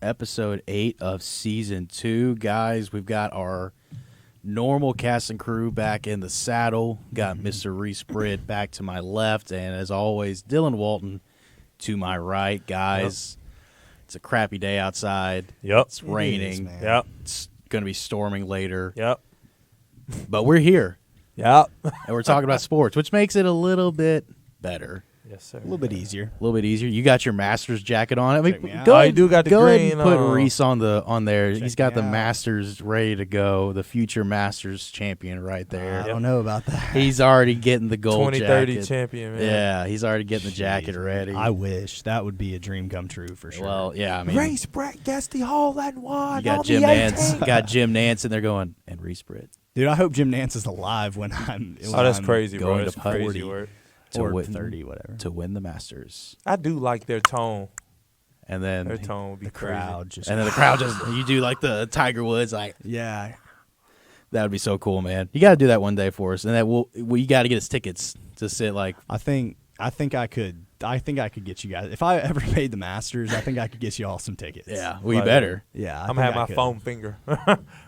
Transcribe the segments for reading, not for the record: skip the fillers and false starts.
episode 8 of season 2. Guys, we've got our normal cast and crew back in the saddle. Got Mr. Reese Britt back to my left, and as always, Dylan Walton to my right. Guys, it's a crappy day outside. Yep. It's raining. Yep. It's going to be storming later. Yep. But we're here. Yep. And we're talking about sports, which makes it a little bit better. Yes, sir. A little bit easier. A little bit easier. You got your Masters jacket on. I Check me mean, out. go Oh, ahead, you do got the go ahead green and put on. Reese on there. Check He's got me the out. Masters ready to go. The future Masters champion right there. I don't know about that. He's already getting the gold 2030 jacket. champion, man. Yeah, he's already getting the jacket Jeez, ready. I wish. That would be a dream come true for sure. Well, yeah, I mean, Race Brett gets the hole and one. you got on Jim the Nance. 18th. Got Jim Nance in there going, and Reese Britt. Dude, I hope Jim Nance is alive when I'm Oh, that's crazy, bro. going That's to crazy 40. word. To or win, 30, whatever. to win the Masters. I do like their tone. And then Their tone would be The crazy. crowd just. and then the crowd just, you do like the Tiger Woods, like, Yeah. that would be so cool, man. You got to do that one day for us. And that you got to get us tickets to sit like, I think I could get you guys. If I ever made the Masters, I think I could get you all some tickets. yeah, we Like- better. Yeah. I'm going to have my foam finger.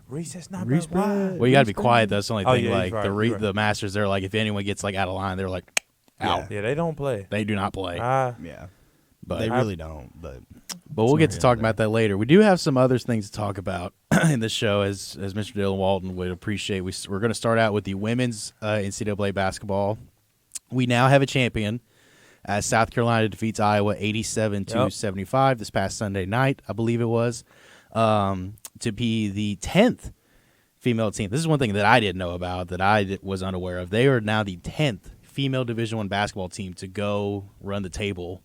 Reese's not Reese why? Brett. Well, you got to be quiet. That's the only Oh, thing. yeah, Like you're right, you're right. the Masters, they're like, if anyone gets like out of line, they're like out. Yeah, they don't play. They do not play. Yeah. But They really don't. But we'll get to not talk really about that later. We do have some other things to talk about in this show, as Mr. Dylan Walton would appreciate. We're going to start out with the women's NCAA basketball. We now have a champion, as South Carolina defeats Iowa 87-75 this past Sunday night, I believe it was, to be the 10th female team. This is one thing that I didn't know about, that I was unaware of. They are now the 10th female Division I basketball team to go run the table.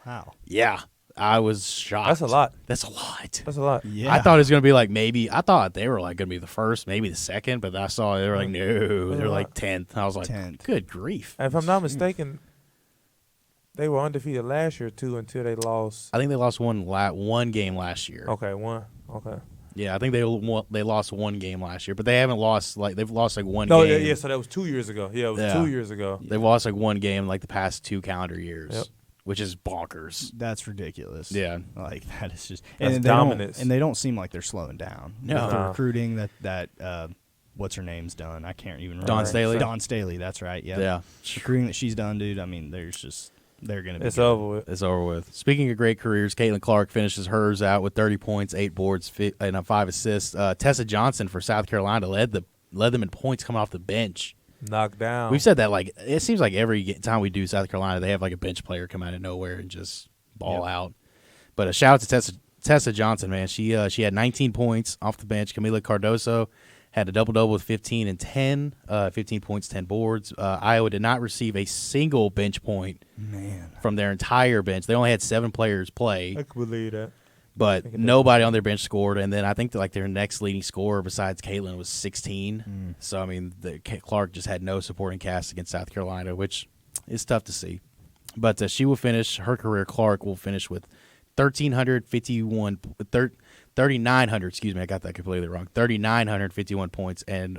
wow. Yeah, I was shocked. That's a lot. That's a lot. That's a lot. Yeah. I thought it was going to be like I thought they were like going to be the first, maybe the second, but I saw they were like, no, they're like 10th. I was like, 10th. good grief. And if I'm not mistaken, they were undefeated last year, too, until they lost. I think they lost one game last year. Okay, one. Okay. Yeah, I think they lost one game last year, but they haven't lost they've lost like one No, game. yeah, so that was 2 years ago. Yeah, it was Yeah. 2 years ago. They've lost like one game like the past 2 calendar years, Yep. which is bonkers. That's ridiculous. Yeah. Like that is just That's and dominance. They don't seem like they're slowing down. No. With the No. recruiting that what's her name's done. I can't even remember. Dawn Staley? Dawn Staley, that's right. Yeah. Yeah. Recruiting that she's done, dude. I mean, they're gonna be It's good. over with. It's over with. Speaking of great careers, Caitlin Clark finishes hers out with 30 points, 8 boards, and 5 assists. Tessa Johnson for South Carolina led them in points coming off the bench. Knocked down. We've said that like it seems like every time we do South Carolina, they have like a bench player come out of nowhere and just ball out. But a shout out to Tessa Johnson, man. She had 19 points off the bench. Camila Cardoso had a double-double with 15 and 10, 15 points, 10 boards. Iowa did not receive a single bench point from their entire bench. They only had 7 players play, I could believe that. but nobody on their bench scored. And then I think that, like, their next leading scorer besides Caitlin was 16. So, I mean, Clark just had no supporting cast against South Carolina, which is tough to see. But she will finish, her career, Clark will finish with 3,900, excuse me, I got that completely wrong. 3,951 points and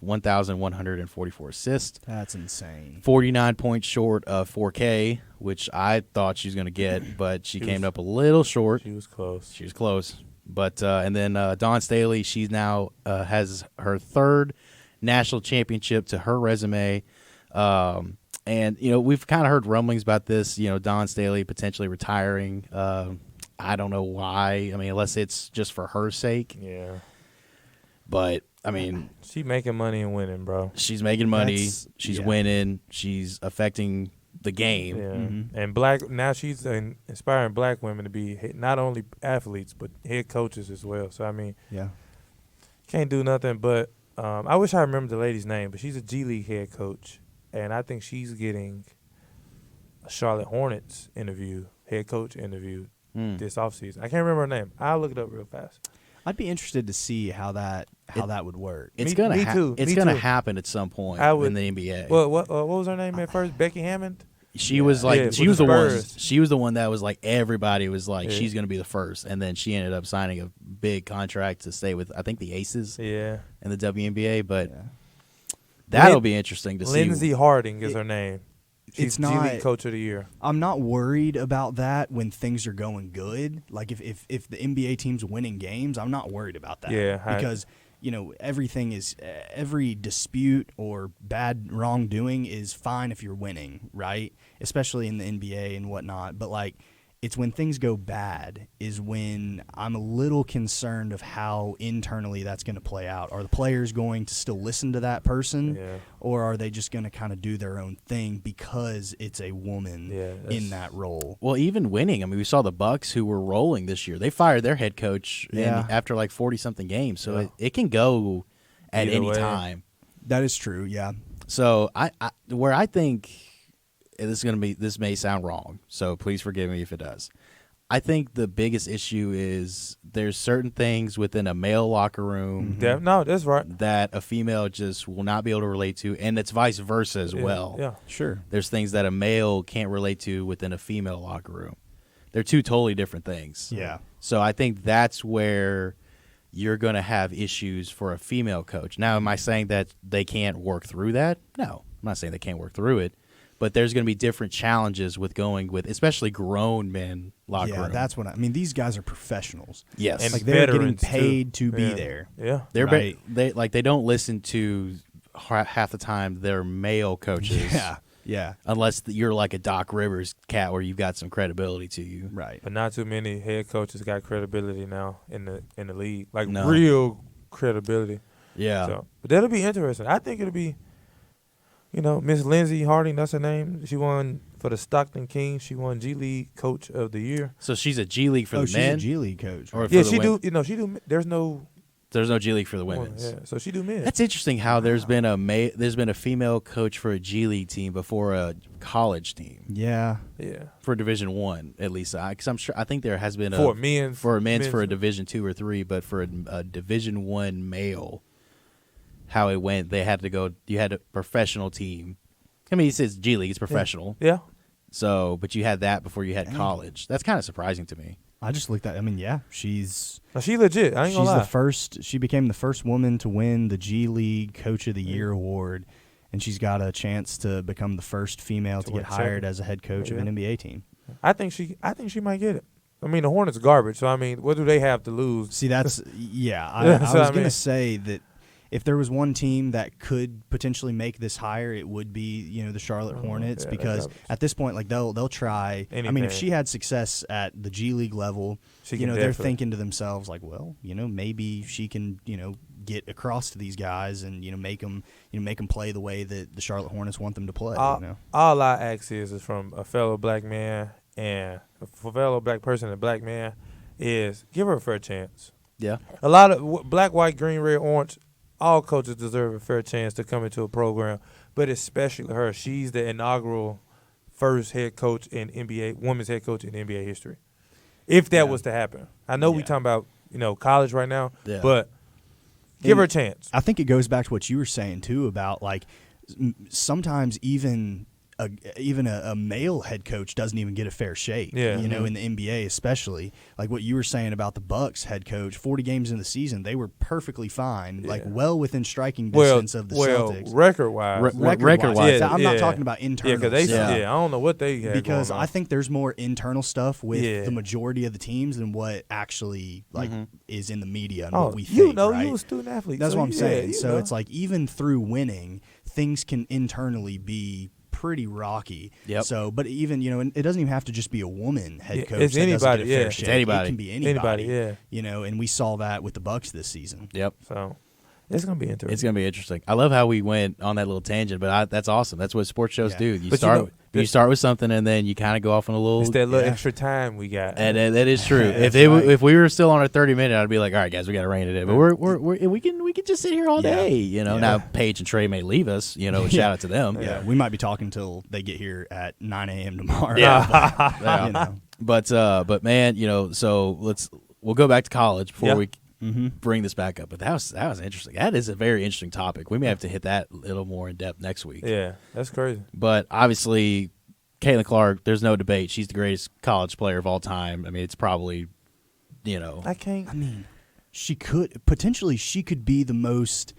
1,144 assists. That's insane. 49 points short of 4K, which I thought she was going to get, but she came up a little short. She was close. She was close. But and then Dawn Staley, she's now has her 3rd national championship to her resume. And, you know, we've kind of heard rumblings about this, you know, Dawn Staley potentially retiring. I don't know why. I mean, unless it's just for her sake. Yeah. But, I mean, She making money and winning, bro. she's making money. She's yeah. winning. She's affecting the game. Yeah. And now she's inspiring black women to be not only athletes, but head coaches as well. So, I mean, Yeah. can't do nothing but I wish I remembered the lady's name, but she's a G League head coach. And I think she's getting a Charlotte Hornets head coach interview this offseason. I can't remember her name. I'll look it up real fast. I'd be interested to see how that would work. It's Me gonna too. It's Me gonna too. happen at some point I would- in the NBA. Well, what was her name at first? Becky Hammond? She was like, Yeah, she with was the one. Spurs. She was the one that was like, everybody was like, Yeah. she's going to be the first, and then she ended up signing a big contract to stay with, I think, the Aces Yeah. in the WNBA. But Yeah. that'll be interesting to see. Lindsay Harding is her name. She's not G League Coach of the Year. I'm not worried about that when things are going good. Like if the NBA team's winning games, I'm not worried about that. Yeah, because every dispute or bad wrongdoing is fine if you're winning, right? Especially in the NBA and whatnot. But like, it's when things go bad is when I'm a little concerned of how internally that's going to play out. Are the players going to still listen to that person, or are they just going to kind of do their own thing because it's a woman in that role? Well, even winning. I mean, we saw the Bucks who were rolling this year. They fired their head coach after like 40-something games, so it can go at Either any way. time. That is true, yeah. So where I think this may sound wrong, so please forgive me if it does. I think the biggest issue is there's certain things within a male locker room No, that's right. that a female just will not be able to relate to, and it's vice versa as well. Yeah, Sure. There's things that a male can't relate to within a female locker room. They're two totally different things. Yeah. So I think that's where you're going to have issues for a female coach. Now, am I saying that they can't work through that? No, I'm not saying they can't work through it. But there's going to be different challenges with going with, especially grown men locker room. Yeah, that's what I mean. These guys are professionals. Yes, And Like they're getting veterans, paid too. to be Yeah. there. Yeah. they're right. they don't listen to half the time their male coaches. Yeah. Unless you're like a Doc Rivers cat where you've got some credibility to you. Right. But not too many head coaches got credibility now in the league. Like No. real credibility. Yeah. So, but that'll be interesting. I think it'll be, Miss Lindsay Harding, that's her name. She won for the Stockton Kings. She won G League Coach of the Year. So she's a G League for the she's men. a G League coach. Or for Yeah, the she women? she do. There's no There's no G League for the women's. Yeah, so she do men. That's interesting. How there's been a female coach for a G League team before a college team Yeah. yeah. for Division I, at least. Because I think there has been For a men's for a Division II or III, but for a Division I male, how it went, they had to go. You had a professional team. I mean, it says G League, it's professional. Yeah. So, but you had that before you had college. That's kind of surprising to me. I just looked at. I mean, yeah, she's Now, she legit. I ain't gonna lie. She became the first woman to win the G League Coach of the Year award, and she's got a chance to become the first female to win get hired second. as a head coach of an NBA team. I think she might get it. I mean, the Hornets garbage. So I mean, what do they have to lose? See, that's yeah. I So, was I gonna mean- say that if there was one team that could potentially make this hire, it would be the Charlotte Hornets, yeah, because that's- at this point, like they'll try. I mean, if Anything. she had success at the G League level, She can they're definitely- thinking to themselves like, well, maybe she can get across to these guys and make them play the way that the Charlotte Hornets want them to play. All I ask is from a fellow black man and a fellow black person and a black man is give her a fair chance. Yeah. A lot of black, white, green, red, orange, all coaches deserve a fair chance to come into a program, but especially her. She's the inaugural first head coach in NBA, women's head coach in NBA history. If that was to happen. I know we Yeah. talking about, college right now, Yeah. but give her a chance. I think it goes back to what you were saying too about like sometimes even a male head coach doesn't even get a fair shake. Yeah. In the NBA especially, like what you were saying about the Bucks head coach, 40 games in the season, they were perfectly fine, like well within striking distance of the Celtics. Record-wise. Record-wise. I'm not Yeah. talking about Yeah, internal. because stuff. I don't know what they had Because going on. I think there's more internal stuff with Yeah. the majority of the teams than what actually is in the media and Oh, what we think. Right? you a student athlete. That's so what I'm yeah, saying. you So know. it's like even through winning, things can internally be pretty rocky. Yep. So, but even and it doesn't even have to just be a woman head Yeah, coach. it's that doesn't anybody, get a fair yeah. It's shake. anybody. It can be anybody. yeah. And we saw that with the Bucks this season. Yep. So it's gonna be interesting. It's going to be interesting. I love how we went on that little tangent, but that's awesome. That's what sports shows Yeah. do. But You start with something, and then you kind of go off on a little. It's that little Yeah. extra time we got. And that is true. That's if right. if we were still on our 30-minute, I'd be like, all right, guys, we got to rein it in. But we can just sit here all Yeah. day. Yeah. Now Paige and Trey may leave us. Shout out to them. Yeah, we might be talking until they get here at 9 a.m. tomorrow. Yeah. But, But man, so we'll go back to college before Yeah. we bring this back up. But that was interesting. That is a very interesting topic. We may have to hit that a little more in depth next week. Yeah, that's crazy. But obviously, Caitlin Clark, there's no debate. She's the greatest college player of all time. I mean, it's probably, I can't. I mean, she could be the most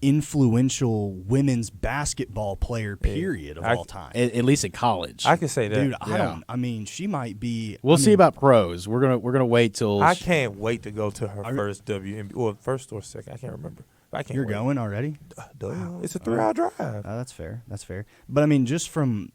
influential women's basketball player, period, of all time. At least in college. I can say that. Dude, I mean, she might be. We'll see about pros. We're gonna wait till. I can't wait to go to her first WNBA, or first or second. I can't remember. I can't. You're wait. going already? Wow. It's a 3-hour drive. That's fair. That's fair. But I mean, just from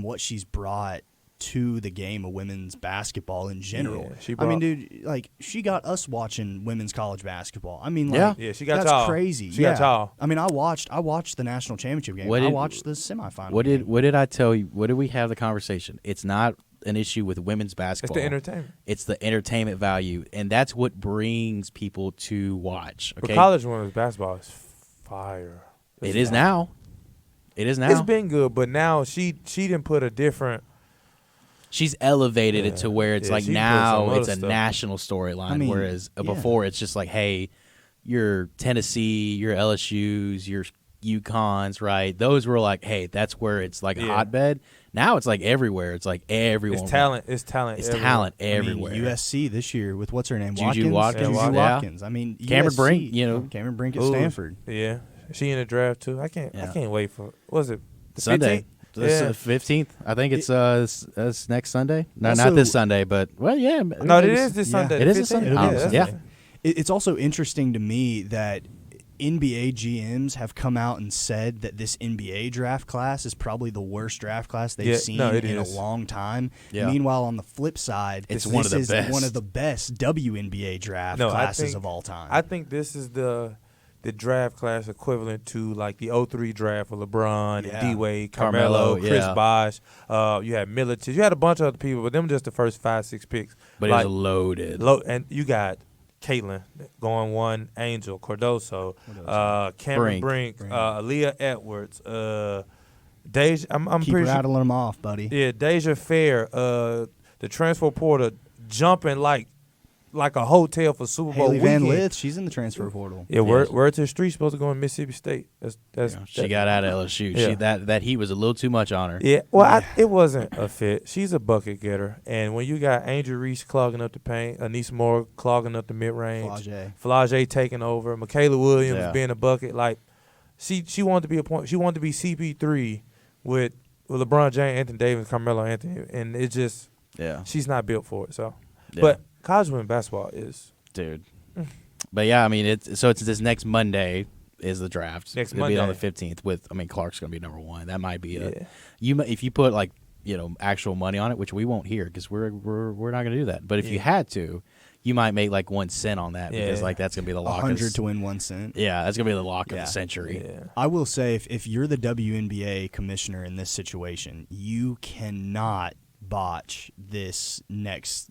what she's brought to the game of women's basketball in general. I mean, dude, like, she got us watching women's college basketball. I mean, like, yeah, she got that's y'all. crazy. She got y'all. I mean, I watched the national championship game. I watched the semifinal. What did I tell you? What did we have the conversation? It's not an issue with women's basketball. It's the entertainment. It's the entertainment value, and that's what brings people to watch. Okay, But college women's basketball is fire. It is now. It's been good, but now she didn't put a different. She's elevated it to where it's like now it's a national storyline, I mean, whereas before it's just like, hey, you're Tennessee, you're LSU's, you're UConn's, right? Those were like, hey, that's where it's like a hotbed. Now it's like everywhere. It's like everyone. It's talent. It's talent everywhere. I mean, USC this year with what's her name? Juju Watkins. Yeah. I mean, Cameron USC, Brink, Cameron Brink at Stanford. Yeah, she in the draft too. I can't wait for. What was it? The Sunday. 15th? This 15th. I think it's next Sunday. No, not this Sunday, but it is this Sunday. It is this Sunday. Yeah. It's also interesting to me that NBA GMs have come out and said that this NBA draft class is probably the worst draft class they've seen in a long time. Yeah. Meanwhile, on the flip side, it's this one of the is best. one of the best WNBA draft classes of all time. I think this is the draft class equivalent to like the 03 draft with LeBron, and D-Wade, Carmelo, Chris Bosh. You had Miletich. You had a bunch of other people, but them just the first 5-6 picks. But like, it was loaded. And you got Caitlin going one, Angel, Cardoso, Cameron Brink, Aaliyah Edwards, Deja. I'm Keep pretty rattling them off, buddy. Yeah, Deja Fair, the transfer portal jumping like a hotel for Super Bowl Haley Van weekend. Lith, she's in the transfer portal. Yeah, word to the street, supposed to go in Mississippi State. She got out of LSU. Yeah. That heat was a little too much on her. Yeah, well, it wasn't a fit. She's a bucket getter, and when you got Angel Reese clogging up the paint, Anise Moore clogging up the mid range, Flage taking over, Michaela Williams being a bucket, like she wanted to be a point. She wanted to be CP3 with LeBron James, Anthony Davis, Carmelo Anthony, and it just she's not built for it. So, but college women's basketball is, dude. But yeah, I mean, it's this next Monday is the draft. Next It'll Monday be on the 15th. Clark's gonna be number one. That might be if you put like actual money on it, which we won't hear because we're not gonna do that. But if you had to, you might make like 1 cent on that because like that's gonna be the lock. 100 to win 1 cent. Yeah, that's gonna be the lock of the century. Yeah. I will say, if you're the WNBA commissioner in this situation, you cannot botch this next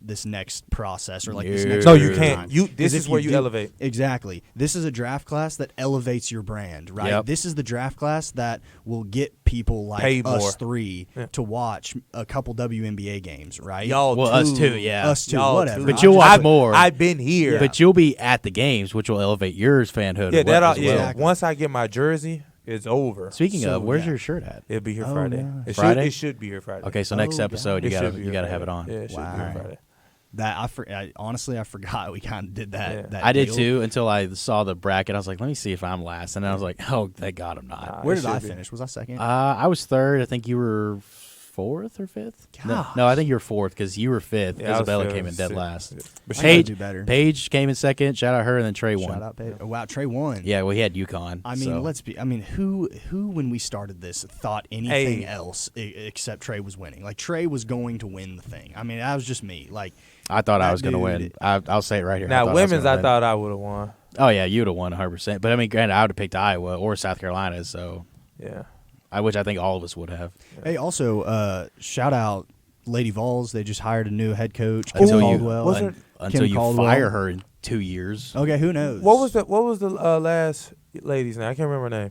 process or like this next. No, you can't. This is where you elevate. Exactly. This is a draft class that elevates your brand, right? Yep. This is the draft class that will get people like us three to watch a couple WNBA games, right? Us too, yeah. Us too, Y'all whatever. too. But you'll watch more. I've been here. But you'll be at the games, which will elevate your fanhood. as well. Exactly. Once I get my jersey, it's over. Speaking of, where's your shirt at? It'll be here Friday. Nice. It should be here Friday. Okay, so next episode you gotta have it on. Yeah, it should be here Friday. That honestly I forgot we kind of did that. Yeah. that I did deal. too until I saw the bracket. I was like, let me see if I'm last, and then I was like, oh, thank God I'm not. Where did I finish? Was I second? I was third. I think you were fourth or fifth. No, I think you were fourth because you were fifth. Yeah, Isabella came in dead last. But Paige do better. Paige came in second. Shout out her, and then Trey won. Shout out Paige. Oh, wow, Trey won. Yeah, we had UConn. I mean, who when we started this thought anything else except Trey was winning? Like Trey was going to win the thing. I mean, that was just me. Like I thought I was going to win. I'll say it right here. Now, women's, I thought I would have won. Oh yeah, you'd have won 100%. But I mean, granted, I would have picked Iowa or South Carolina. So yeah, which I think all of us would have. Hey, also shout out Lady Vols. They just hired a new head coach, Until you fire her in 2 years. Okay, who knows? What was the last lady's name? I can't remember her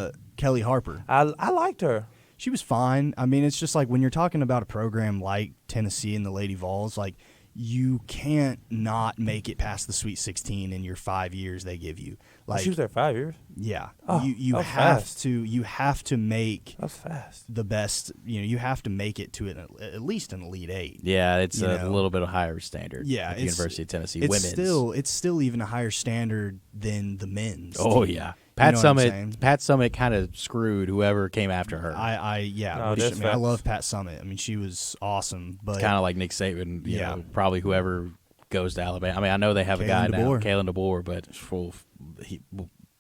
name. Kelly Harper. I liked her. She was fine. I mean, it's just like when you're talking about a program like Tennessee and the Lady Vols, like you can't not make it past the Sweet 16 in your 5 years they give you. Like she was there 5 years. Yeah, Oh, you that was have fast. to make That's fast. the best. You have to make it to at least an Elite Eight. Yeah, it's a little bit of higher standard. Yeah, at the University of Tennessee. It's Women's. still even a higher standard than the men's. Oh team. yeah. Pat know what I'm saying? Pat Summitt kind of screwed whoever came after her. No, I that's love Pat Summitt. I mean, she was awesome, but Kind of like Nick Saban, you know, probably whoever goes to Alabama. I mean, I know they have a guy now, Kalen DeBoer, but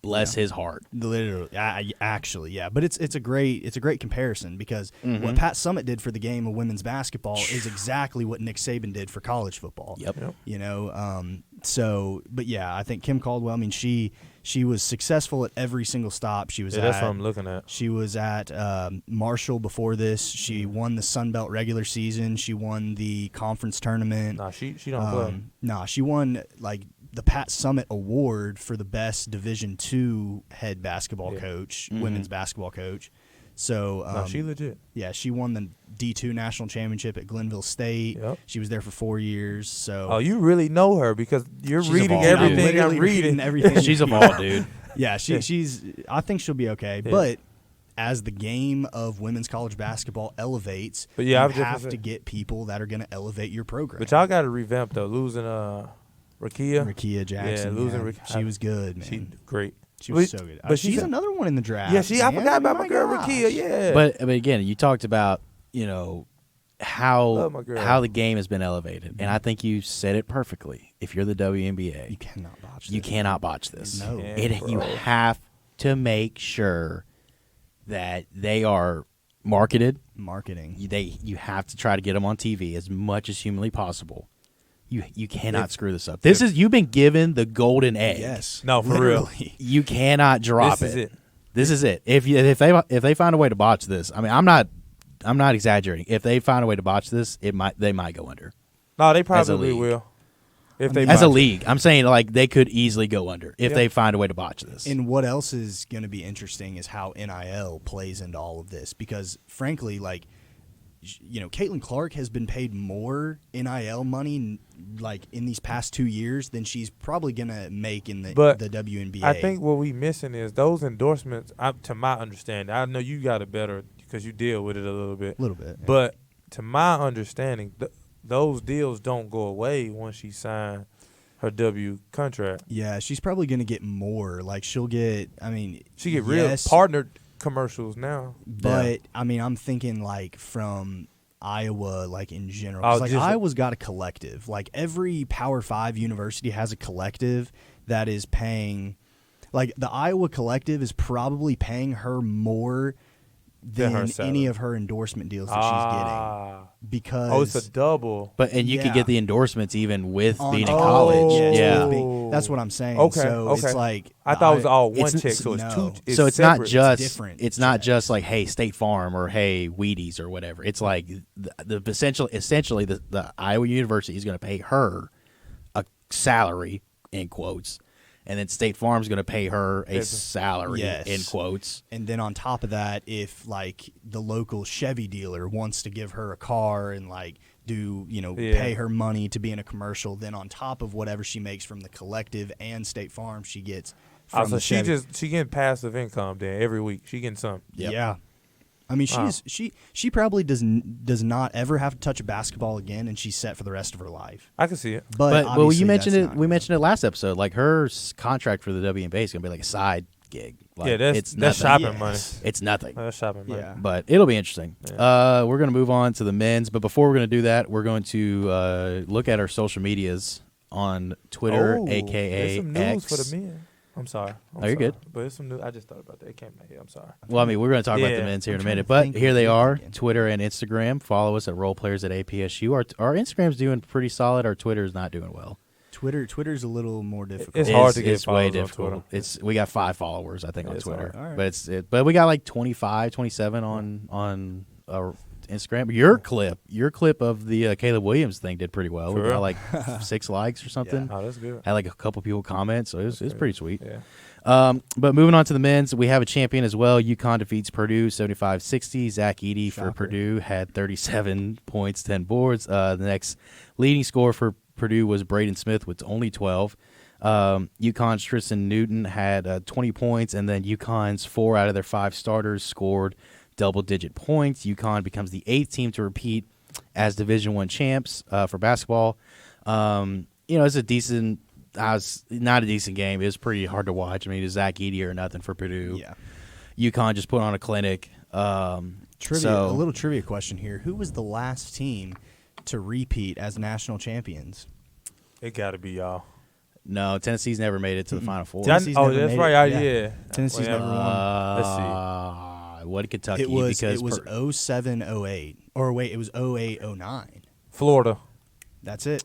bless his heart. Literally, actually, yeah. But it's a great comparison because what Pat Summitt did for the game of women's basketball is exactly what Nick Saban did for college football. Yep. You know, so but yeah, I think Kim Caldwell. I mean, she was successful at every single stop. She was that's what I'm looking at. She was at Marshall before this. She won the Sun Belt regular season. She won the conference tournament. Nah, she don't play. Nah, she won like the Pat Summitt Award for the best Division II head basketball coach, women's basketball coach. So she legit. Yeah, she won the D2 national championship at Glenville State. Yep. She was there for 4 years. So you really know her because you're She's reading a ball, everything I'm reading. Everything. She's a ball, dude. Yeah, she's. I think she'll be okay. Yeah. But as the game of women's college basketball elevates, But yeah, you have to get people that are going to elevate your program. But y'all got to revamp though. Losing Rakia Jackson. Yeah, losing she was good, man. She great. She was so good. But she's another one in the draft. Yeah, I forgot about my girl Rakia. Yeah, But again, you talked about how my girl. how the game has been elevated, and I think you said it perfectly. If you're the WNBA, you cannot botch this. you cannot botch this. No. You have to make sure that they are marketing. You have to try to get them on TV as much as humanly possible. You cannot screw this up. You've been given the golden egg. Yes. No, for real. You cannot drop This is it. This is it. If they find a way to botch this, I mean, I'm not exaggerating. If they find a way to botch this, they might go under. No, they probably league. will. If they as a botch it. league, I'm saying like they could easily go under if they find a way to botch this. And what else is going to be interesting is how NIL plays into all of this because, frankly, like, Caitlin Clark has been paid more NIL money like in these past 2 years than she's probably going to make in the WNBA. I think what we missing is those endorsements. To my understanding, I know you got it better because you deal with it a little bit. Yeah. But to my understanding, those deals don't go away once she signed her W contract. Yeah, she's probably going to get more. Like she get real partnered commercials now. But I mean, I'm thinking like from Iowa, like in general. 'Cause, like Iowa's got a collective. Like every Power 5 university has a collective that is paying. Like the Iowa collective is probably paying her more than any of her endorsement deals that she's getting. Because it's a double. And you could get the endorsements even with being in college. Yeah, that's what I'm saying. Okay, so it's like I thought it was all one check. So it's two. So it's not separate. just different. It's not just like hey State Farm or hey Wheaties or whatever. It's like the essentially the Iowa University is going to pay her a salary in quotes. And then State Farm's going to pay her a salary in quotes. And then on top of that, if like the local Chevy dealer wants to give her a car and like pay her money to be in a commercial, then on top of whatever she makes from the collective and State Farm, she gets from the Chevy. She getting passive income then every week. She getting something. Yep. Yeah. I mean, she probably does not ever have to touch a basketball again, and she's set for the rest of her life. I can see it. But you mentioned it. We mentioned it last episode. Like her contract for the WNBA is going to be like a side gig. Like, that's shopping money. It's nothing. That's shopping money. Yeah. But it'll be interesting. Yeah. We're going to move on to the men's, but before we're going to do that, we're going to look at our social medias on Twitter, aka some news X. for the men. I'm sorry. You're good. But it's some new. I just thought about that. It came out here. I'm sorry. Well, I mean, we're going to talk about the men's here in a minute, but here they are, Twitter and Instagram. Follow us at Roleplayers at APSU. Our Instagram's doing pretty solid. Our Twitter's not doing well. Twitter's a little more difficult. It's hard to get It's way followers on difficult. Twitter. We got 5 followers, I think, on It's Twitter. hard. All right. But we got like 25, 27 on Instagram. Your clip of the Caleb Williams thing did pretty well. For We got real? like 6 likes or something. Oh, that's good. Had like a couple people comment, so it was pretty sweet. Yeah. But moving on to the men's, we have a champion as well. UConn defeats Purdue 75-60. Zach Edey for Purdue had 37 points, 10 boards. The next leading scorer for Purdue was Braden Smith with only 12. UConn's Tristan Newton had 20 points, and then UConn's 4 out of their 5 starters scored double-digit points. UConn becomes the 8th team to repeat as Division I champs for basketball. It's a decent was not a decent game. It was pretty hard to watch. I mean, it was Zach Edey or nothing for Purdue. Yeah. UConn just put on a clinic. A So little trivia question here. Who was the last team to repeat as national champions? It got to be y'all. no, Tennessee's never made it to the Final Four. Tennessee's Oh, never that's made right. it. Yeah. Tennessee's never won. Let's see. What did Kentucky? It was because 07-08. Or wait, it was 08-09. Florida. That's it.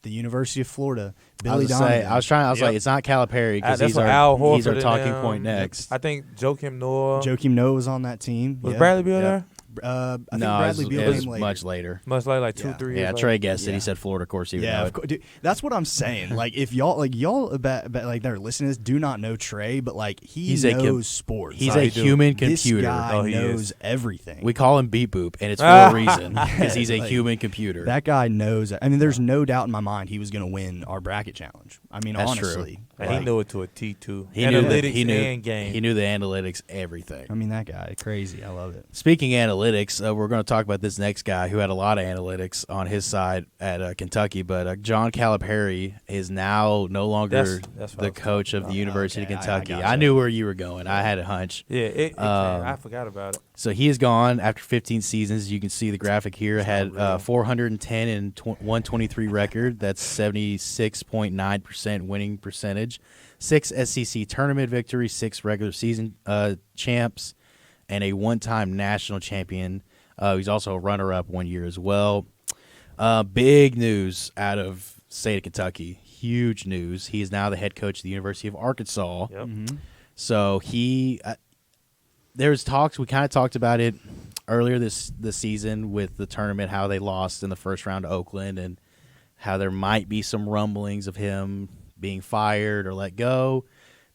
The University of Florida. I Billy was, Donovan. like, it's not Calipari because That's he's what Al he's our Horford talking and, point next. I think Joakim Noah. Joakim Noah was on that team. Was yeah. Bradley Beal there? I think No, Bradley it Beal was came later. much later. Much like 2, Yeah. 3 Yeah, years Trey later. guessed it. Yeah. He said Florida. Of course, he would Yeah, know of it. course. Dude, that's what I'm saying. Like, if y'all that are listening to this do not know Trey, but like he knows sports. He's Like, a human this computer. guy he knows is. everything. We call him Beep Boop, and it's for a reason because he's a Like, human computer. That guy knows. I mean, there's no doubt in my mind he was going to win our bracket challenge. I mean, That's true. honestly, And like, he knew it to a T too. He knew Analytics the, and game. He knew the analytics, everything. I mean, that guy crazy. I love it. Speaking of analytics, we're going to talk about this next guy who had a lot of analytics on his side at Kentucky, but John Calipari is now no longer That's what I the was coach of the University okay, of Kentucky. I I knew where you were going. I had a hunch. Yeah, I forgot about it. So he is gone after 15 seasons. You can see the graphic here. Had 410 and 123 record. That's 76.9% winning percentage. 6 SEC tournament victories, 6 regular season champs, and a one-time national champion. He's also a runner-up 1 year as well. Big news out of state of Kentucky. Huge news. He is now the head coach of the University of Arkansas. Yep. So he there's talks. We kind of talked about it earlier this season with the tournament, how they lost in the first round to Oakland, and how there might be some rumblings of him being fired or let go.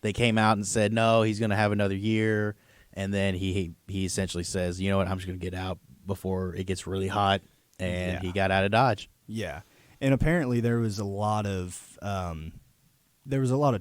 They came out and said no, he's going to have another year, and then he essentially says, you know what, I'm just going to get out before it gets really hot, and he got out of Dodge. Yeah, and apparently there was a lot of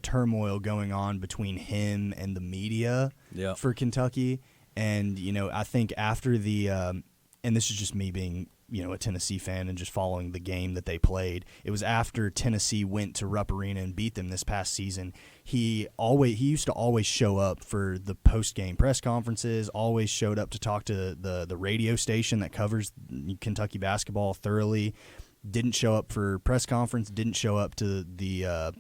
turmoil going on between him and the media for Kentucky, and I think after the and this is just me being a Tennessee fan and just following the game that they played. It was after Tennessee went to Rupp Arena and beat them this past season. He used to always show up for the post-game press conferences, always showed up to talk to the radio station that covers Kentucky basketball thoroughly. Didn't show up for press conference, didn't show up to the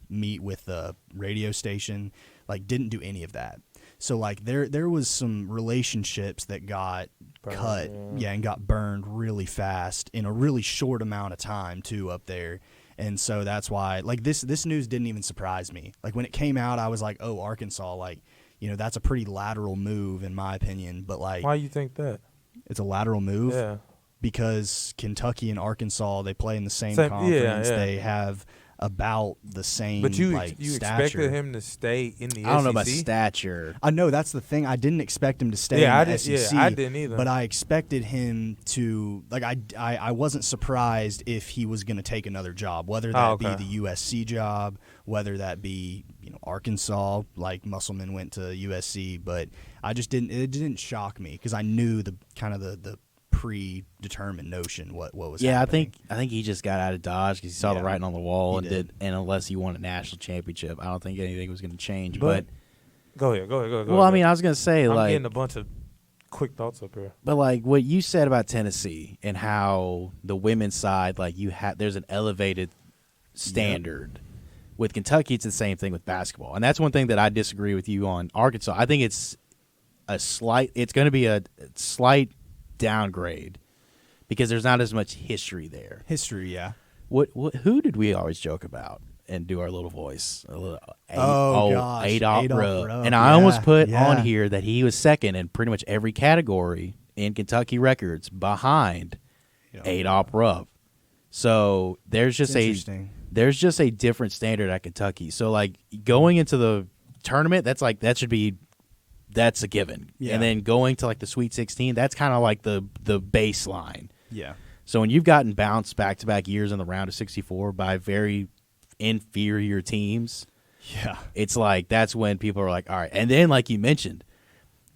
meet with the radio station, like didn't do any of that. So like there was some relationships that got cut, and got burned really fast in a really short amount of time too up there. And so that's why like this news didn't even surprise me. Like when it came out, I was like, oh, Arkansas, like that's a pretty lateral move in my opinion. But like, why you think that? It's a lateral move? Yeah. Because Kentucky and Arkansas, they play in the same conference. Yeah. They have about the same. But you stature. expected him to stay in the SEC? I don't know about stature. I know that's the thing. I didn't expect him to stay in the SEC. Yeah, I didn't either. But I expected him to I wasn't surprised if he was going to take another job, whether that be the USC job, whether that be Arkansas, like Musselman went to USC. But I just didn't. It didn't shock me because I knew the kind of the predetermined notion what was happening. I think he just got out of Dodge because he saw the writing on the wall and unless he won a national championship, I don't think anything was going to change. But go ahead. Well, I mean, I was going to say I'm like getting a bunch of quick thoughts up here. But like what you said about Tennessee and how the women's side, like there's an elevated standard. Yep. With Kentucky, it's the same thing with basketball, and that's one thing that I disagree with you on. Arkansas, I think it's going to be a slight downgrade because there's not as much history there. Yeah. Who did we always joke about and do our little voice? Gosh, Adolph Rupp. And I almost put on here that he was second in pretty much every category in Kentucky records behind Adolph Rupp. So there's just a different standard at Kentucky. So like going into the tournament, that's a given. Yeah. And then going to like the Sweet 16, that's kind of like the baseline. Yeah. So when you've gotten bounced back-to-back years in the round of 64 by very inferior teams, it's like that's when people are like, all right. And then like you mentioned,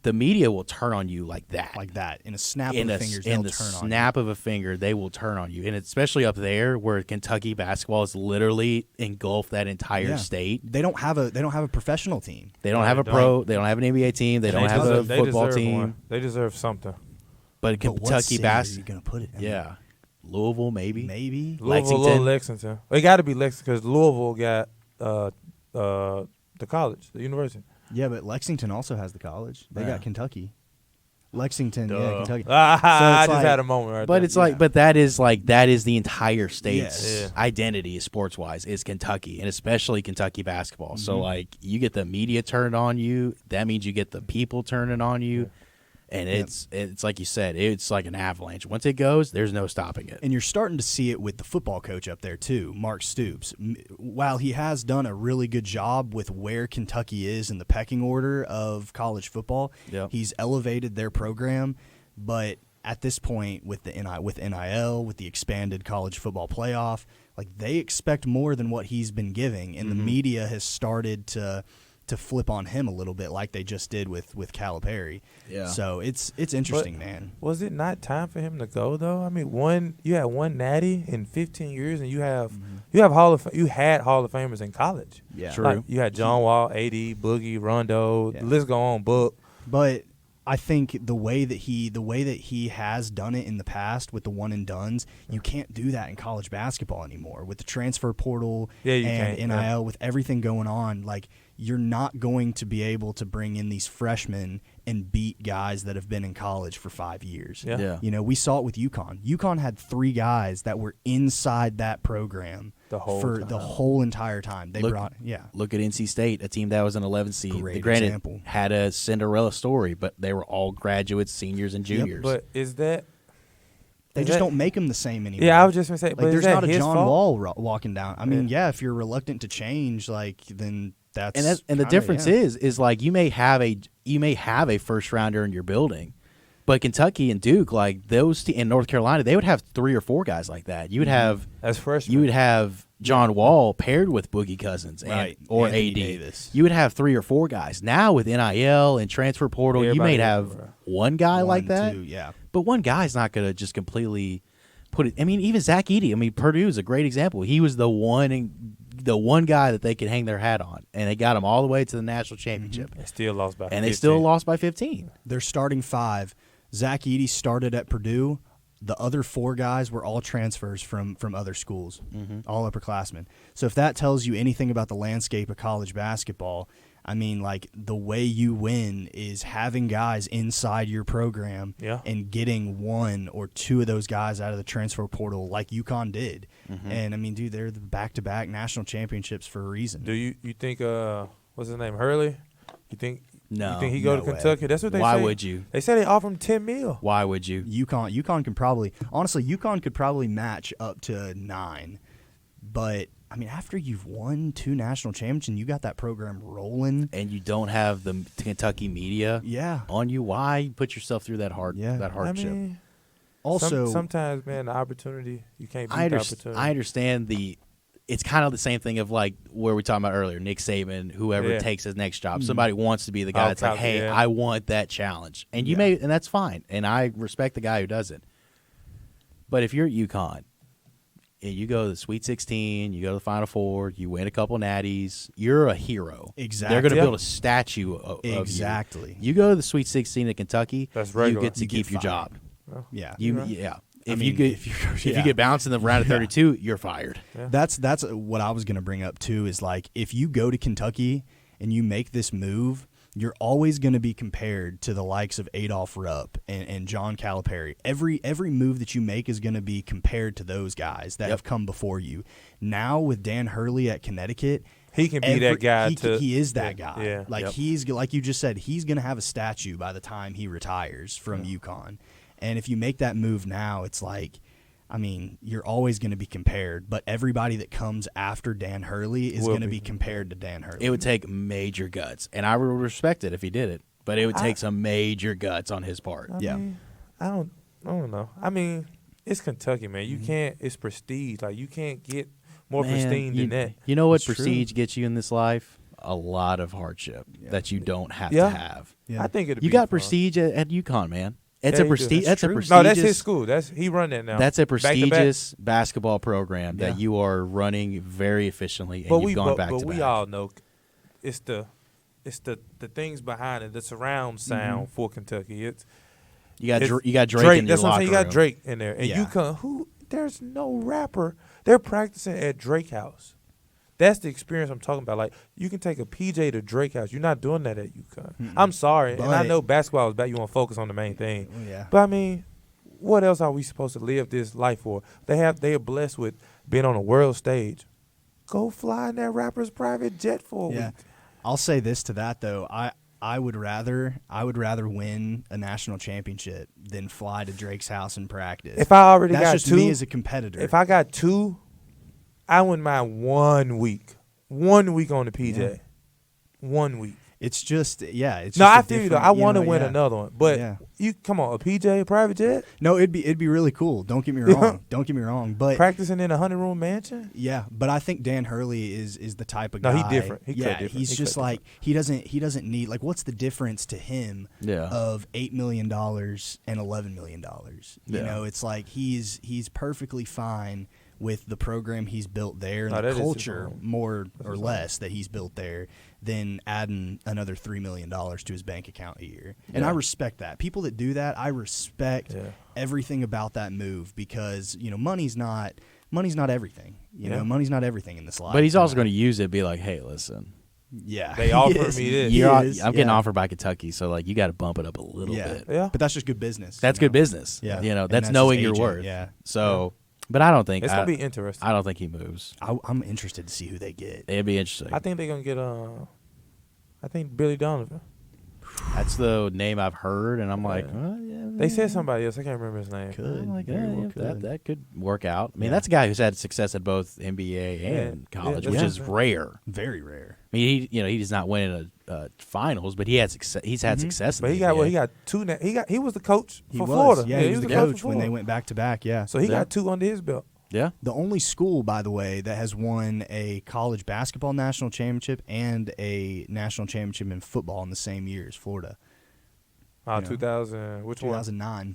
the media will turn on you like that. Like that. In a snap of the fingers, they'll in the turn on you. snap of a finger, they will turn on you. And especially up there where Kentucky basketball is literally engulfed that entire state. They don't have a professional team. They don't have a pro. They don't have an NBA team. They don't have a football team. They deserve something. But Kentucky basketball. You going to put it in? Yeah. Louisville, maybe. Louisville, Lexington. It got to be Lexington because Louisville got the college, the university. Yeah, but Lexington also has the college. They got Kentucky. Lexington, Kentucky. I just had a moment right but there. It's like, but that is the entire state's identity, sports wise, is Kentucky, and especially Kentucky basketball. So like, you get the media turned on you. That means you get the people turning on you. And it's like you said, it's like an avalanche. Once it goes, there's no stopping it. And you're starting to see it with the football coach up there too, Mark Stoops. While he has done a really good job with where Kentucky is in the pecking order of college football, he's elevated their program. But at this point, with NIL, with the expanded college football playoff, like they expect more than what he's been giving, and the media has started to flip on him a little bit, like they just did with Calipari. Yeah. So it's interesting, man. Was it not time for him to go though? I mean, you had one natty in 15 years, and you had Hall of Famers in college. Yeah, true. Like, you had John Wall, AD, Boogie, Rondo. The list go on. Book. But I think the way that he has done it in the past with the one and dones, you can't do that in college basketball anymore with the transfer portal and NIL, with everything going on. Like, you're not going to be able to bring in these freshmen and beat guys that have been in college for 5 years. Yeah. You know, we saw it with UConn. UConn had 3 guys that were inside that program the whole entire time. Look at NC State, a team that was an 11 seed. Great granted, example. Had a Cinderella story, but they were all graduates, seniors, and juniors. But is that... They just don't make them the same anymore. Yeah, I was just going to say, like, but there's is that not a his John fault? Wall walking down. I mean, if you're reluctant to change, like, then that's and the difference is like you may have a first rounder in your building, but Kentucky and Duke, like those in North Carolina, they would have 3 or 4 guys like that. You would have as freshmen. You would have John Wall paired with Boogie Cousins or Anthony AD. Davis. You would have 3 or 4 guys. Now with NIL and transfer portal, you may have one guy like that. 2, yeah. But one guy's not going to just completely put it. I mean, even Zach Edey. I mean, Purdue is a great example. He was the one guy that they could hang their hat on, and they got him all the way to the national championship. They still lost by 15. And they still lost by 15. Their starting 5, Zach Edey started at Purdue. The other 4 guys were all transfers from other schools, all upperclassmen. So if that tells you anything about the landscape of college basketball, I mean, like, the way you win is having guys inside your program and getting 1 or 2 of those guys out of the transfer portal like UConn did. And, I mean, dude, they're the back-to-back national championships for a reason. Do you think, what's his name, Hurley? You think he go to way. Kentucky? That's what they say. Why would you? They said they offer him $10 million. Why would you? UConn could probably – honestly, UConn could probably match up to 9. But – I mean, after you've won 2 national championships and you got that program rolling, and you don't have the Kentucky media on you, why put yourself through that hardship? I mean, also, sometimes, man, the opportunity, you can't beat the opportunity. I understand it's kind of the same thing of like where we were talking about earlier, Nick Saban, whoever takes his next job. Somebody wants to be the guy that's like, hey, I want that challenge. And you and that's fine. And I respect the guy who does it. But if you're at UConn, and you go to the Sweet 16, you go to the Final Four, you win a couple natties, you're a hero. Exactly. They're going to build a statue of exactly. you. You go to the Sweet 16 at Kentucky, you get to keep your job. Well, If you get bounced in the round of 32, you're fired. Yeah. That's what I was going to bring up too. Is like if you go to Kentucky and you make this move, you're always going to be compared to the likes of Adolph Rupp and John Calipari. Every move that you make is going to be compared to those guys that have come before you. Now with Dan Hurley at Connecticut, he can be that guy. He is that guy. Yeah. Like he's like you just said, he's going to have a statue by the time he retires from UConn. And if you make that move now, it's like, I mean, you're always going to be compared, but everybody that comes after Dan Hurley is going to be compared to Dan Hurley. It would take major guts, and I would respect it if he did it, but it would take some major guts on his part. I mean, I don't know. I mean, it's Kentucky, man. You can't. It's prestige. Like you can't get more pristine than that. You know what prestige gets you in this life? a lot of hardship that you don't have Yeah. to have. Yeah. I think it'd You be got fun. prestige at UConn, man. It's Yeah, a you do. prestige. That's a true. prestigious. No, that's his school. He run that now. That's a Back to back. prestigious basketball program that Yeah. you are running very efficiently, and But you've gone back but to we back. all know it's the things behind it, the surround sound for Kentucky. You got it's you got Drake in your That's what I'm locker saying. You got room. Drake in there, and Yeah. UConn. There's no rapper. They're practicing at Drake House. That's the experience I'm talking about. Like, you can take a PJ to Drake House. You're not doing that at UConn. I'm sorry, and I But- know basketball is bad. You want to focus on the main thing. Yeah. But I mean, what else are we supposed to live this life for? They are blessed with being on a world stage. Go fly in that rapper's private jet for a Yeah. week. I'll say this to that though. I would rather win a national championship than fly to Drake's house and practice. If I already That's got just two, me as a competitor. if I got two, I wouldn't mind 1 week. 1 week on the PJ. Yeah. 1 week. It's just It's No, just I a feel you though. different- I want to win yeah. another one, but Yeah. you come on, a PJ private jet, No, it'd be really cool. Don't get me wrong. Don't get me wrong. But practicing in a 100-room mansion. yeah, but I think Dan Hurley is the type of No, guy. he different. He cut yeah, different. he's He just cut like he doesn't need like what's the difference to him Yeah. of $8 million and $11 million. You Yeah. know, it's like he's perfectly fine with the program he's built there and No, the that is his culture own. more That's or his own. less that he's built there than adding another $3 million to his bank account a year. And I Yeah. respect that. People that do that, I respect Yeah. everything about that move because, you know, money's not everything. You Yeah. know, money's not everything in this life. But he's also you going know? to use it and be like, hey, listen, Yeah. They he offered is. me this. He I'm is, getting yeah. offered by Kentucky, so like you got to bump it up a little Yeah. bit. Yeah. But that's just good business. That's you know? good business. Yeah. You know, And that's his knowing your agent, worth. Yeah. So, but I don't think It's gonna be interesting. I don't think he moves. I'm interested to see who they get. It'd be interesting. I think they're gonna get I think Billy Donovan. That's the name I've heard, and I'm like, Yeah. well, yeah, They said somebody else. I can't remember his name. Could. I'm like, Very yeah, well yeah, could. that could work out. I mean, Yeah. that's a guy who's had success at both NBA and Yeah. college, Yeah, which that's is right. rare. Very rare. I mean, he does not win a finals, but he had success. He's had success. But in he the got NBA. he got two. He was the coach He for was. Florida. Yeah, he was the for coach when they Florida. went back to back. Yeah. So he Yeah. got two under his belt. Yeah, The only school, by the way, that has won a college basketball national championship and a national championship in football in the same year is Florida. You know, 2000. Which one? 2009.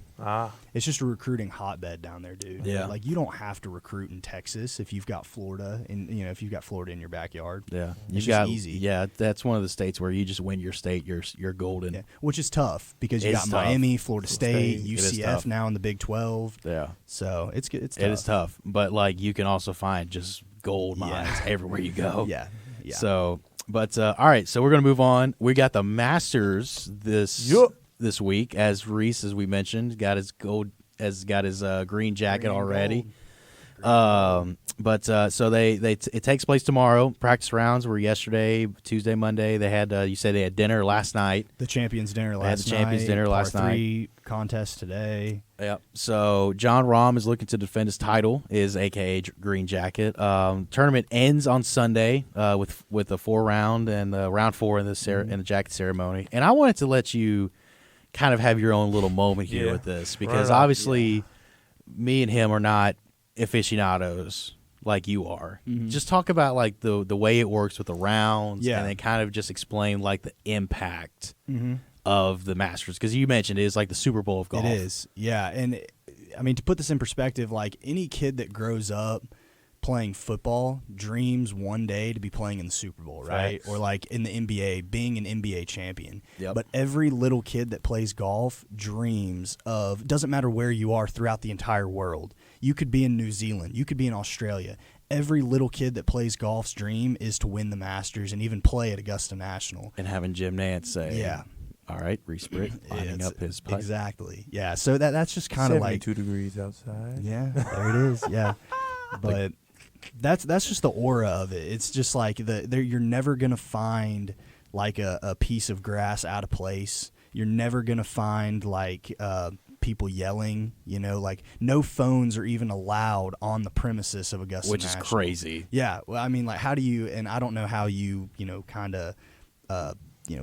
It's just a recruiting hotbed down there, dude. Yeah. Like you don't have to recruit in Texas if you've got Florida and if you've got Florida in your backyard. yeah. It's You just got easy. Yeah, that's one of the states where you just win your state. You're golden. Yeah. Which is tough because you It's got tough. Miami, Florida State, It is UCF tough. now in the Big 12. Yeah. So it's good. It's tough. It is tough, but like you can also find just gold mines everywhere you go. Yeah. Yeah. So, but all right, so we're gonna move on. We got the Masters this week, as Reese, as we mentioned, got his green jacket Green already. gold. So it takes place tomorrow. Practice rounds were yesterday, Tuesday, Monday. They had you said they had dinner last night. The champions dinner had last the champions night. dinner last Par 3 contest today. Yep. So John Rahm is looking to defend his title, is AKA Green Jacket. Tournament ends on Sunday with a 4-round and round 4 in the jacket ceremony. And I wanted to let you kind of have your own little moment here Yeah. with this because Right on. obviously me and him are not aficionados like you are. Just talk about like the way it works with the rounds, Yeah. and then kind of just explain like the impact of the Masters, because you mentioned it is like the Super Bowl of golf. It is, yeah. And I mean, to put this in perspective, like any kid that grows up playing football dreams one day to be playing in the Super Bowl, right? Facts. Or like in the NBA, being an NBA champion. Yep. But every little kid that plays golf dreams of, doesn't matter where you are throughout the entire world. You could be in New Zealand, you could be in Australia. Every little kid that plays golf's dream is to win the Masters and even play at Augusta National. And having Jim Nance say, Yeah. all right, Reese Britt lining It's- up his putt. Exactly. Yeah. So that's just kind of like 72 degrees outside. yeah, there it is. Yeah, but that's just the aura of it. It's just like you're never gonna find like a piece of grass out of place. You're never gonna find like people yelling. You know, like no phones are even allowed on the premises of Augusta Which is National. crazy. Yeah. Well, I mean, like, how do you? And I don't know how you kind of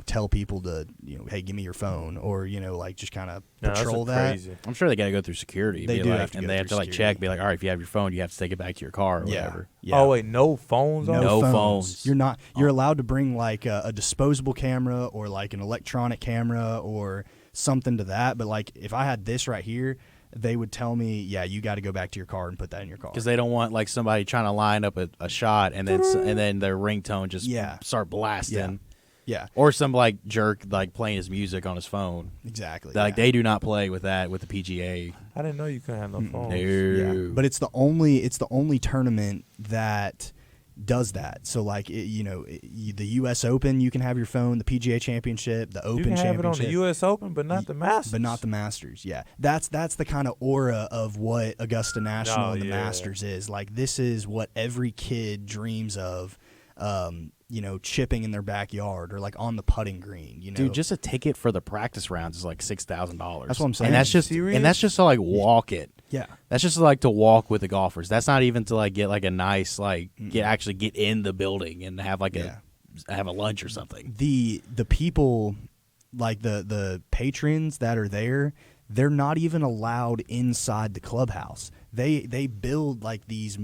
tell people to, hey, give me your phone, or, like just kind of patrol that's that. crazy. I'm sure they got to go through security. They be do like, have to and go they have through to check, security. be like, all right, if you have your phone, you have to take it back to your car or whatever. Yeah. Oh, wait, no phones on? No phones. phones. You're allowed to bring like a disposable camera or like an electronic camera or something to that. But like if I had this right here, they would tell me, yeah, you got to go back to your car and put that in your car. Because they don't want like somebody trying to line up a shot and then their ringtone just start blasting. Yeah. Or some like jerk like playing his music on his phone. Exactly. Like they do not play with that with the PGA. I didn't know you couldn't have no phones. No. Yeah. But it's the only tournament that does that. So like the U.S. Open, you can have your phone. The PGA Championship, the Open You can have Championship, it on the U.S. Open, but not the Masters. but not the Masters. Yeah, that's the kind of aura of what Augusta National and the Masters is. Like this is what every kid dreams of. Chipping in their backyard or like on the putting green. Dude, just a ticket for the practice rounds is like $6,000. That's what I'm saying. And that's just to like walk it. Yeah. That's just like to walk with the golfers. That's not even to like get like a nice like actually get in the building and have like have a lunch or something. The people, like the patrons that are there, they're not even allowed inside the clubhouse. They build like these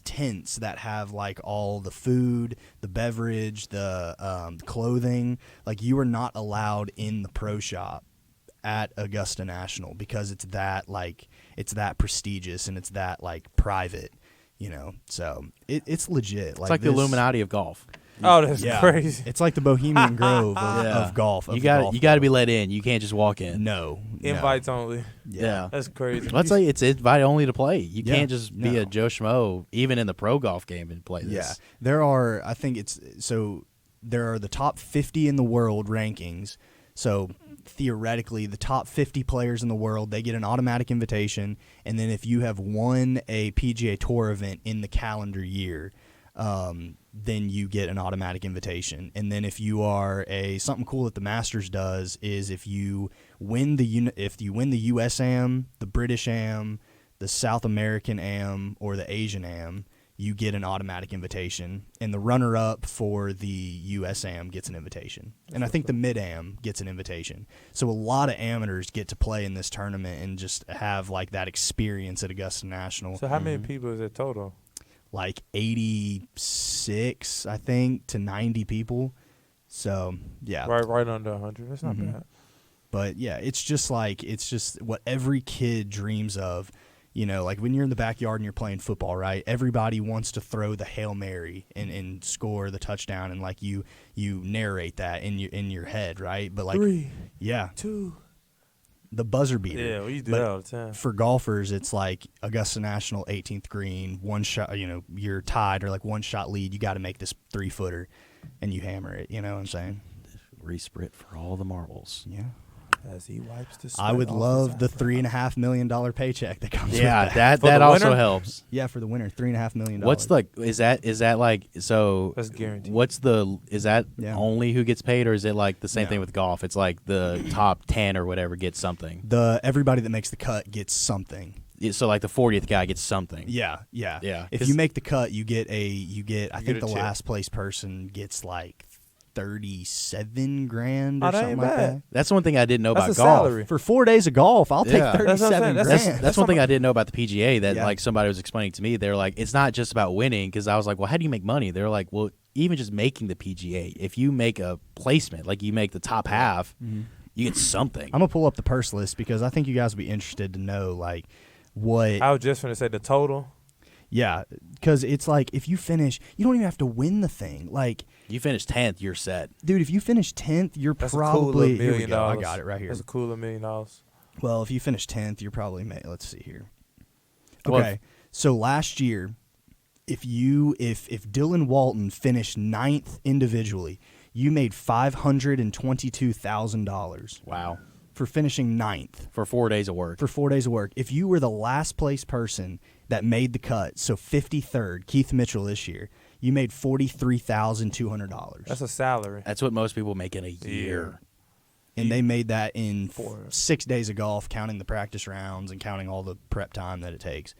tents that have like all the food, the beverage, the clothing. Like you are not allowed in the pro shop at Augusta National because it's that prestigious and it's that like private, So it's legit. It's like the Illuminati of golf. Oh, that's crazy. It's like the Bohemian Grove of golf. You got to be let in. You can't just walk in. No. Invites only. Yeah. That's crazy. Let's say it's invite only to play. You can't just be a Joe Schmo, even in the pro golf game, and play this. Yeah. There are the top 50 in the world rankings. So theoretically, the top 50 players in the world, they get an automatic invitation. And then if you have won a PGA Tour event in the calendar year, then you get an automatic invitation. And then if you are something cool that the Masters does is if you win the US Am, the British Am, the South American Am, or the Asian Am, you get an automatic invitation. And the runner-up for the US Am gets an invitation. And I think the Mid-Am gets an invitation. So a lot of amateurs get to play in this tournament and just have like that experience at Augusta National. So how many people is it total? Like 86, I think, to 90 people. So, yeah. Right under 100. That's not bad. But, yeah, it's just what every kid dreams of. Like when you're in the backyard and you're playing football, right? Everybody wants to throw the Hail Mary and score the touchdown, and like you narrate that in your head, right? But like 3, yeah, 2. The buzzer beater. Yeah, we do that all the time. For golfers, it's like Augusta National, 18th green, one shot. You're tied or like one shot lead. You got to make this 3-footer, and you hammer it. You know what I'm saying? Resprit for all the marbles. Yeah. As he wipes the I would love the $3.5 million paycheck that comes. Yeah, with that. that also helps. Yeah, for the winner, $3.5 million. What's is that like so? That's guaranteed. Is that only who gets paid, or is it like the same thing with golf? It's like the top 10 or whatever gets something. Everybody that makes the cut gets something. So like the 40th guy gets something. Yeah. If you make the cut, you get I think the last place person gets like $37,000 or something like that. That's one thing I didn't know about golf. Salary. For 4 days of golf, I'll take $37,000. That's one thing I didn't know about the PGA that like somebody was explaining to me. They're like, it's not just about winning, because I was like, well, how do you make money? They're like, well, even just making the PGA, if you make a placement, like you make the top half, you get something. I'm gonna pull up the purse list because I think you guys will be interested to know like what. I was just going to say the total. Yeah, because it's like if you finish, you don't even have to win the thing. Like you finish 10th, you're set, dude. If you finish 10th, you're That's probably a cool $1 million. I got it right here. That's a cool $1 million. Well, if you finish 10th, you're probably let's see here. Okay, so last year, if Dylan Walton finished 9th individually, you made $522,000. Wow. For finishing 9th. For 4 days of work. If you were the last place person that made the cut, so 53rd, Keith Mitchell this year, you made $43,200. That's a salary. That's what most people make in a year. And they made that in 6 days of golf, counting the practice rounds and counting all the prep time that it takes.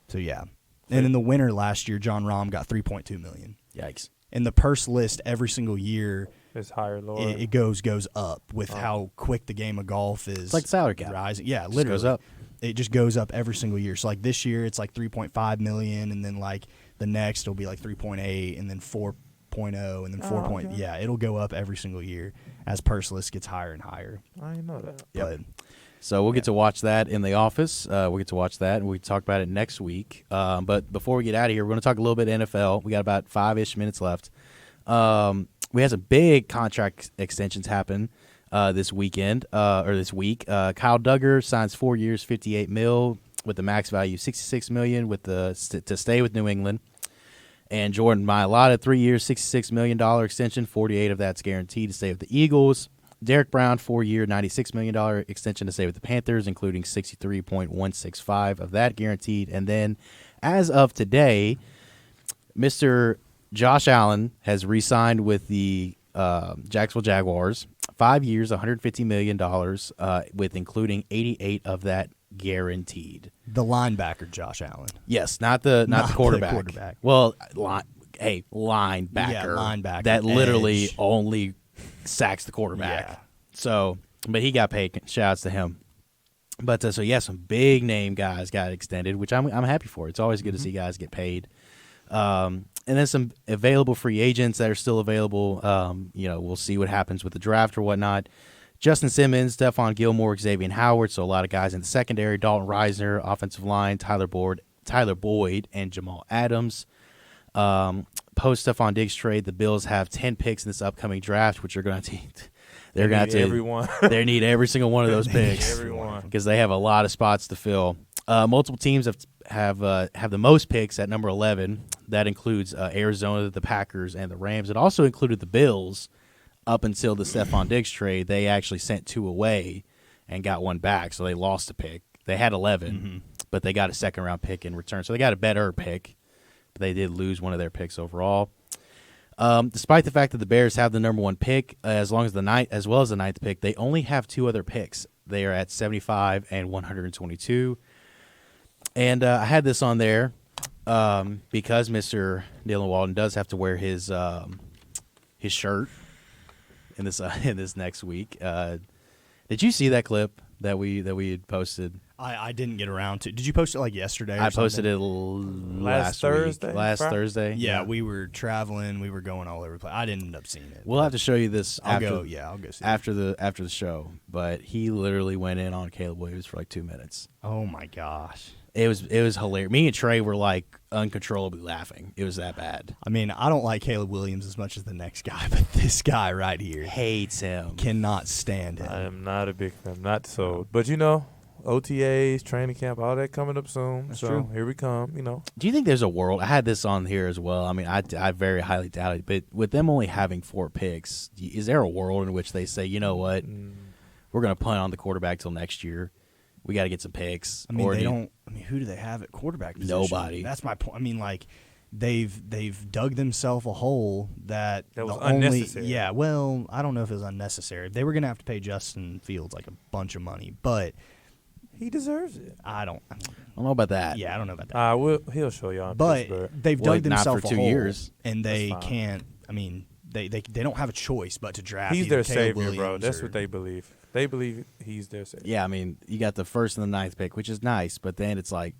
So, yeah. And in the winter last year, John Rahm got $3.2 million. Yikes. And the purse list every single year It's higher, lower. it goes up with how quick the game of golf is. It's like salary cap. Rising. Yeah, Just literally. goes up. It just goes up every single year. So like this year it's like 3.5 million, and then like the next it'll be like 3.8, and then 4.0, and then 4. Okay. Yeah, it'll go up every single year as purse list gets higher and higher. I didn't know that. But So we'll get to watch that in the office. We'll get to watch that, and we can talk about it next week. But before we get out of here, we're going to talk a little bit NFL. We got about 5-ish minutes left. We had some big contract extensions happen this weekend or this week. Kyle Duggar signs 4 years, $58 million with the max value $66 million to stay with New England. And Jordan Mailata, 3 years, $66 million extension, 48 of that's guaranteed to stay with the Eagles. Derek Brown, 4 year, $96 million extension to stay with the Panthers, including $63.165 of that guaranteed. And then, as of today, Mr. Josh Allen has re-signed with the Jacksonville Jaguars, 5 years, $150 million, with including 88 of that guaranteed. the linebacker Josh Allen. Yes, not the quarterback. The quarterback. Well, linebacker. Yeah, linebacker. That literally edge. only sacks the quarterback. Yeah. So, but he got paid. Shouts to him. But so yeah, some big name guys got extended, which I'm happy for. It's always good to see guys get paid. And then some available free agents that are still available. We'll see what happens with the draft or whatnot. Justin Simmons, Stephon Gilmore, Xavier Howard. So a lot of guys in the secondary. Dalton Reisner, offensive line. Tyler Boyd, and Jamal Adams. Post Stephon Diggs trade, the Bills have 10 picks in this upcoming draft, which are going to they're going to everyone. They need every single one of those picks. Everyone. Because they have a lot of spots to fill. Multiple teams have the most picks at number 11. That includes Arizona, the Packers, and the Rams. It also included the Bills. Up until the Stephon Diggs trade, they actually sent 2 away and got 1 back, so they lost a pick. They had 11, but they got a second-round pick in return, so they got a better pick. But they did lose one of their picks overall. Despite the fact that the Bears have the number 1 pick, as well as the 9th pick, they only have 2 other picks. They are at 75 and 122. And I had this on there because Mr. Dylan Walden does have to wear his shirt in this next week. Did you see that clip that we had posted? I didn't get around to. Did you post it like yesterday? I posted it last Thursday. Thursday. Yeah, we were traveling. We were going all over the place. I didn't end up seeing it. We'll have to show you this. I'll go see after the show. But he literally went in on Caleb Williams for like 2 minutes. Oh my gosh. It was hilarious. Me and Trey were like uncontrollably laughing. It was that bad. I mean, I don't like Caleb Williams as much as the next guy, but this guy right here Hates him. cannot stand him. I am not a big fan. Not sold. But OTAs, training camp, all that coming up soon. That's so true. Here we come. Do you think there's a world? I had this on here as well. I mean, I very highly doubt it. But with them only having 4 picks, is there a world in which they say, you know what, we're going to punt on the quarterback till next year? We got to get some picks. I mean, who do they have at quarterback position? Nobody. That's my point. I mean, like, they've dug themselves a hole that was the only. unnecessary. Yeah, well, I don't know if it was unnecessary. They were going to have to pay Justin Fields like a bunch of money, but He deserves it. I don't know about that. Yeah, I don't know about that. He'll show y'all. In But Pittsburgh. they've Well, dug not themselves for a 2 hole, years. and they That's fine. can't. I mean, they don't have a choice but to draft. He's either their Caleb savior, bro. Williams That's or- what they believe. They believe he's their savior. Yeah, I mean, you got the 1st and the 9th pick, which is nice, but then it's like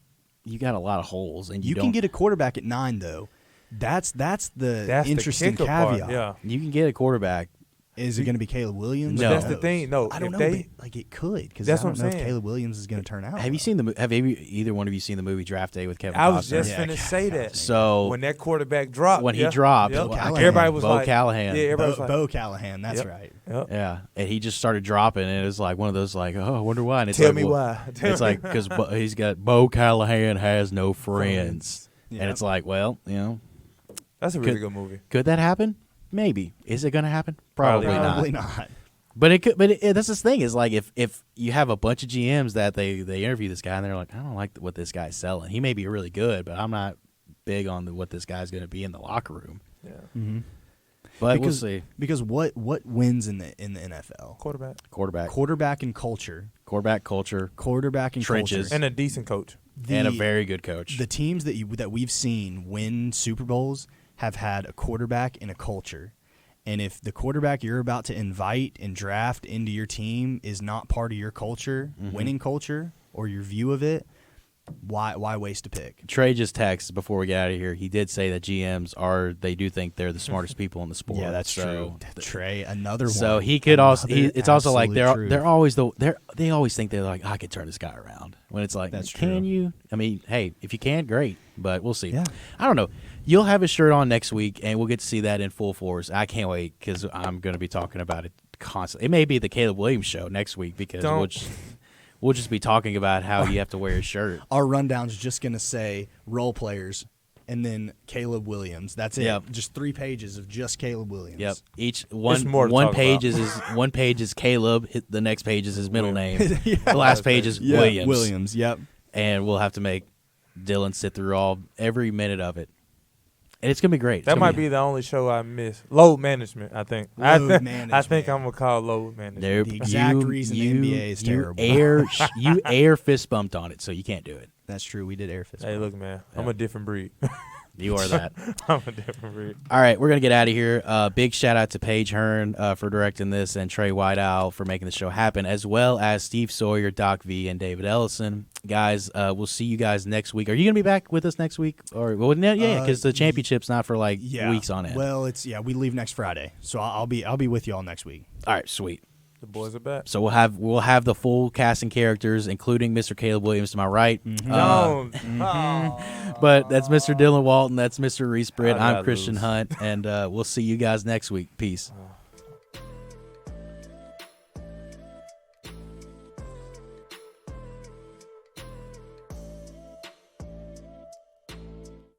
you got a lot of holes, and You don't can get a quarterback at 9, though. That's the That's interesting the kicker part, caveat. Yeah. You can get a quarterback. Is it going to be Caleb Williams? No. That's the Who thing. knows? No, I don't if know. they- But, like, it could, because That's I what don't I'm know if saying. Caleb Williams is going to turn out. Have you seen either one of you seen the movie Draft Day with Kevin I was Costner? just Yeah, finna say that. So when that quarterback dropped, when he dropped, yep. Callahan. everybody was Bo like, Callahan. Yeah, everybody was Bo, like, Bo Callahan? That's Yep. right. yep. Yeah, and he just started dropping, and it was like one of those like, oh, I wonder why. And it's Tell like, me well, why. It's like because he's got Bo Callahan has no friends, Yep. and it's like, well, That's a really Could- good movie. could that happen? Maybe. Is it going to happen? Probably not. Probably not. But it could. But that's this thing is like if you have a bunch of GMs that they interview this guy and they're like, I don't like what this guy's selling. He may be really good, but I'm not big on what this guy's going to be in the locker room. Yeah. Mm-hmm. But Because- we'll see. Because what wins in the NFL? Quarterback. Quarterback And culture. culture, Quarterback and Trenches. culture. And a decent coach. and a very good coach. The teams that we've seen win Super Bowls have had a quarterback and a culture. And if the quarterback you're about to invite and draft into your team is not part of your culture, winning culture, or your view of it, why waste a pick? Trey just texted before we get out of here. He did say that GMs they do think they're the smartest people in the sport. Yeah, that's true. Trey, another one. So he could also. It's also like absolute they're always they always think they're like, I could turn this guy around. When it's like, That's can true. you? I mean, hey, if you can, great. But we'll see. Yeah. I don't know. You'll have his shirt on next week, and we'll get to see that in full force. I can't wait because I'm going to be talking about it constantly. It may be the Caleb Williams show next week because we'll just be talking about how you have to wear his shirt. Our rundown's just going to say role players and then Caleb Williams. That's it. Yep. Just 3 pages of just Caleb Williams. Yep. Each more to one talk page about. one page is Caleb. The next page is his middle name. Yeah. The last page is Yeah, Williams. Williams, yep. And we'll have to make Dylan sit through every minute of it. And it's gonna be great. That might be the only show I miss. Load management, I think. I Management. think I'm gonna call load management. The exact reason the NBA is terrible. You air fist bumped on it, so you can't do it. That's true. We did air fist. Hey, look, man, I'm a different breed. You are that. I'm a different breed. All right, we're going to get out of here. Big shout out to Paige Hearn for directing this and Trey Whiteowl for making the show happen, as well as Steve Sawyer, Doc V, and David Ellison. Guys, we'll see you guys next week. Are you going to be back with us next week? Yeah, because the championship's not for weeks on end. Well, we leave next Friday, so I'll be with y'all next week. All right, sweet. The boys are back. So we'll have the full cast and characters, including Mr. Caleb Williams to my right. No. But that's Mr. Dylan Walton. That's Mr. Reese Britt. I I'm gotta Christian lose. Hunt, and we'll see you guys next week. Peace.